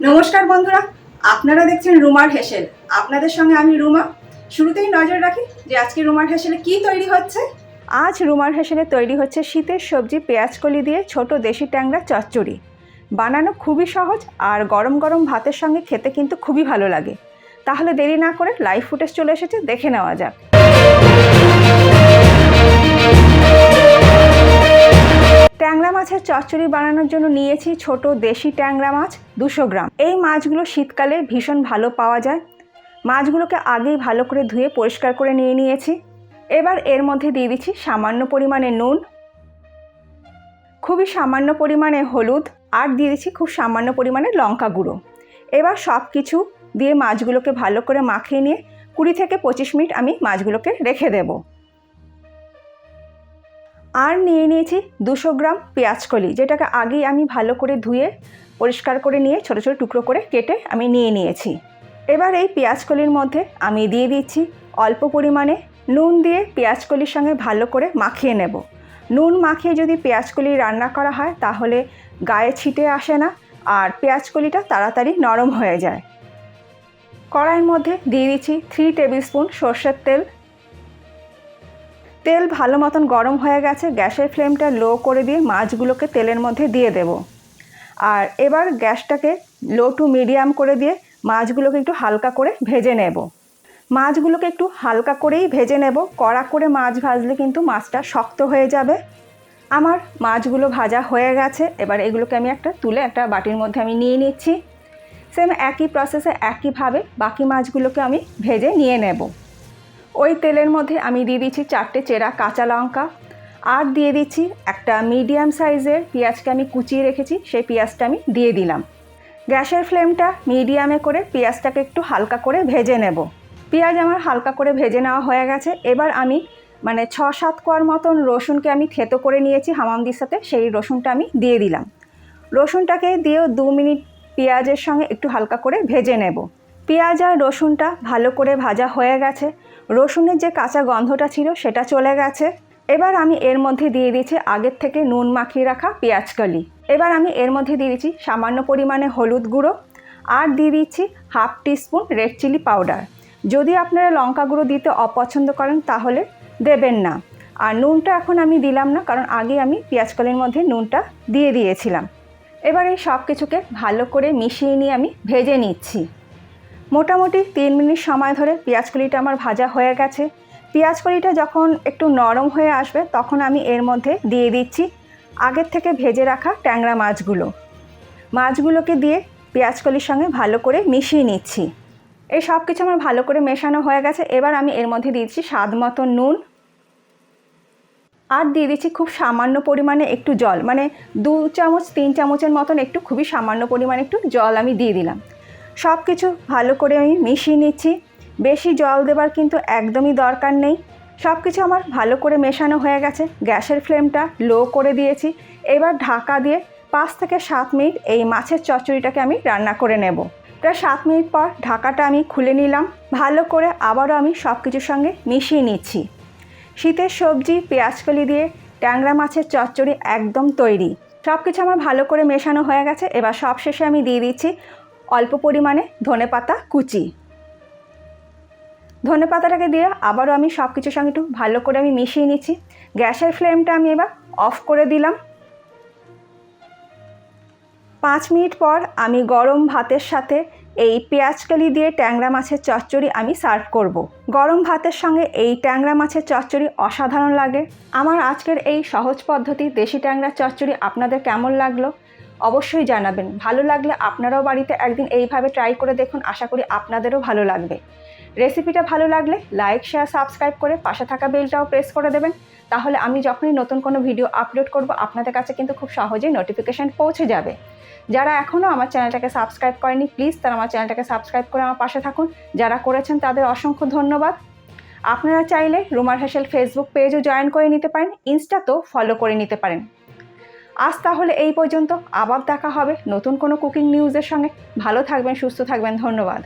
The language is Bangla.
নমস্কার বন্ধুরা, আপনারা দেখছেন রুমার হেসেল। আপনাদের সঙ্গে আমি রুমা। শুরুতেই নজর রাখি যে আজকে রুমার হেসেলে কি তৈরি হচ্ছে। আজ রুমার হেসেলে তৈরি হচ্ছে শীতের সবজি পেঁয়াজকলি দিয়ে ছোট দেশি ট্যাংরা চচ্চড়ি। বানানো খুবই সহজ আর গরম গরম ভাতের সঙ্গে খেতে কিন্তু খুবই ভালো লাগে। তাহলে দেরি না করে লাইভ ফুটেজ চলে এসেছে, দেখে নেওয়া যাক। ট্যাংরা মাছের চচ্চড়ি বানানোর জন্য নিয়েছি ছোট দেশি ট্যাংরা মাছ 200 গ্রাম। এই মাছগুলো শীতকালে ভীষণ ভালো পাওয়া যায়। মাছগুলোকে আগেই ভালো করে ধুয়ে পরিষ্কার করে নিয়ে নিয়েছি। এবার এর মধ্যে দিয়ে দিচ্ছি সামান্য পরিমাণে নুন, খুবই সামান্য পরিমাণে হলুদ আর দিয়ে দিচ্ছি খুব সামান্য পরিমাণে লঙ্কা গুঁড়ো। এবার সব কিছু দিয়ে মাছগুলোকে ভালো করে মাখিয়ে নিয়ে 20 থেকে 25 মিনিট আমি মাছগুলোকে রেখে দেবো। আর নিয়ে নিয়েছি 200 গ্রাম পেঁয়াজকলি, যেটাকে আগেই আমি ভালো করে ধুয়ে পরিষ্কার করে নিয়ে ছোটো ছোটো টুকরো করে কেটে আমি নিয়ে নিয়েছি। এবার এই পেঁয়াজকলির মধ্যে আমি দিয়ে দিচ্ছি অল্প পরিমাণে নুন দিয়ে পেঁয়াজকলির সঙ্গে ভালো করে মাখিয়ে নেব। নুন মাখিয়ে যদি পেঁয়াজকলি রান্না করা হয় তাহলে গায়ে ছিটে আসে না আর পেঁয়াজকলিটা তাড়াতাড়ি নরম হয়ে যায়। কড়াইয়ের মধ্যে দিয়ে দিচ্ছি 3 টেবিল স্পুন সর্ষের তেল। তেল ভালো মতন গরম হয়ে গেছে। গ্যাসের ফ্লেমটা লো করে দিয়ে মাছগুলোকে তেলের মধ্যে দিয়ে দেব। আর এবার গ্যাসটাকে লো টু মিডিয়াম করে দিয়ে মাছগুলোকে একটু হালকা করে ভেজে নেব। মাছগুলোকে একটু হালকা করেই ভেজে নেব। কড়া করে মাছ ভাজলে কিন্তু মাছটা শক্ত হয়ে যাবে। আমার মাছগুলো ভাজা হয়ে গেছে। এবার এগুলোকে আমি তুলে একটা বাটির মধ্যে আমি নিয়ে নিচ্ছি। সেম একই প্রসেসে একইভাবে বাকি মাছগুলোকে আমি ভেজে নিয়ে নেব। ওই তেলের মধ্যে আমি দিয়ে দিচ্ছি 4টে চেরা কাঁচা লঙ্কা আর দিয়ে দিচ্ছি একটা মিডিয়াম সাইজের পেঁয়াজকে আমি কুচিয়ে রেখেছি, সেই পেঁয়াজটা আমি দিয়ে দিলাম। গ্যাসের ফ্লেমটা মিডিয়ামে করে পেঁয়াজটাকে একটু হালকা করে ভেজে নেব। পেঁয়াজ আমার হালকা করে ভেজে নেওয়া হয়ে গেছে। এবার আমি 6-7 কোয়ার মতন রসুনকে আমি থেতো করে নিয়েছি হামামদির সাথে, সেই রসুনটা আমি দিয়ে দিলাম। রসুনটাকে দিয়েও 2 মিনিট পেঁয়াজের সঙ্গে একটু হালকা করে ভেজে নেব। পেঁয়াজ আর রসুনটা ভালো করে ভাজা হয়ে গেছে। রসুনের যে কাঁচা গন্ধটা ছিল সেটা চলে গেছে। এবার আমি এর মধ্যে দিয়ে দিচ্ছি আগের থেকে নুন মাখিয়ে রাখা পেঁয়াজকলি। এবার আমি এর মধ্যে দিয়ে দিচ্ছি সামান্য পরিমাণে হলুদ গুঁড়ো আর দিয়ে দিচ্ছি 1/2 টিস্পুন রেড চিলি পাউডার। যদি আপনারা লঙ্কা গুঁড়ো দিতে অপছন্দ করেন তাহলে দেবেন না। আর নুনটা এখন আমি দিলাম না, কারণ আগে আমি পেঁয়াজকলির মধ্যে নুনটা দিয়ে দিয়েছিলাম। এবার এই সব কিছুকে ভালো করে মিশিয়ে নিয়ে আমি ভেজে নিচ্ছি। মোটামুটি 3 মিনিট সময় ধরে পেঁয়াজকলিটা আমার ভাজা হয়ে গেছে। পেঁয়াজকলিটা যখন একটু নরম হয়ে আসবে তখন আমি এর মধ্যে দিয়ে দিচ্ছি আগের থেকে ভেজে রাখা ট্যাংরা মাছগুলোকে দিয়ে পেঁয়াজকলির সঙ্গে ভালো করে মিশিয়ে নিচ্ছি। এই সব কিছু আমার ভালো করে মেশানো হয়ে গেছে। এবার আমি এর মধ্যে দিচ্ছি স্বাদ মতো নুন আর দিয়ে দিচ্ছি খুব সামান্য পরিমাণে একটু জল, 2 চামচ 3 চামচের মতন একটু খুবই সামান্য পরিমাণে একটু জল আমি দিয়ে দিলাম। সব কিছু ভালো করে আমি মিশিয়ে নিচ্ছি। বেশি জল দেবার কিন্তু একদমই দরকার নেই। সব কিছু আমার ভালো করে মেশানো হয়ে গেছে। গ্যাসের ফ্লেমটা লো করে দিয়েছি। এবার ঢাকা দিয়ে 5 থেকে 7 মিনিট এই মাছের চচ্চড়িটাকে আমি রান্না করে নেব। প্রায় 7 মিনিট পর ঢাকাটা আমি খুলে নিলাম। ভালো করে আবারও আমি সব কিছুর সঙ্গে মিশিয়ে নিচ্ছি। শীতের সবজি পেঁয়াজকলি দিয়ে ট্যাংরা মাছের চচ্চড়ি একদম তৈরি। সব কিছু আমার ভালো করে মেশানো হয়ে গেছে। এবার সব শেষে আমি দিয়ে দিচ্ছি অল্প পরিমাণে ধনেপাতা কুচি। ধনেপাতাটাকে দিয়ে আবারও আমি সব কিছুর সঙ্গে একটু ভালো করে আমি মিশিয়ে নিচ্ছি। গ্যাসের ফ্লেমটা আমি এবার অফ করে দিলাম। 5 মিনিট পর আমি গরম ভাতের সাথে এই পেঁয়াজকলি দিয়ে ট্যাংরা মাছের চচ্চড়ি আমি সার্ভ করব। গরম ভাতের সঙ্গে এই ট্যাংরা মাছের চচ্চড়ি অসাধারণ লাগে। আমার আজকের এই সহজ পদ্ধতি দেশি ট্যাংরা চচ্চড়ি আপনাদের কেমন লাগলো অবশ্যই জানাবেন। ভালো লাগলে আপনারাও বাড়িতে একদিন এইভাবে ট্রাই করে দেখুন। আশা করি আপনাদেরও ভালো লাগবে। রেসিপিটা ভালো লাগলে লাইক শেয়ার সাবস্ক্রাইব করে পাশে থাকা বেলটাও প্রেস করে দেবেন। তাহলে আমি যখনই নতুন কোনো ভিডিও আপলোড করব আপনাদের কাছে কিন্তু খুব সহজেই নোটিফিকেশান পৌঁছে যাবে। যারা এখনও আমার চ্যানেলটাকে সাবস্ক্রাইব করেনি প্লিজ তারা আমার চ্যানেলটাকে সাবস্ক্রাইব করে আমার পাশে থাকুন। যারা করেছেন তাদের অসংখ্য ধন্যবাদ। আপনারা চাইলে রুমার হেসেল ফেসবুক পেজও জয়েন করে নিতে পারেন, ইনস্টাতেও ফলো করে নিতে পারেন। আজ তাহলে এই পর্যন্ত। আবার দেখা হবে নতুন কোনো কুকিং নিউজের সঙ্গে। ভালো থাকবেন, সুস্থ থাকবেন। ধন্যবাদ।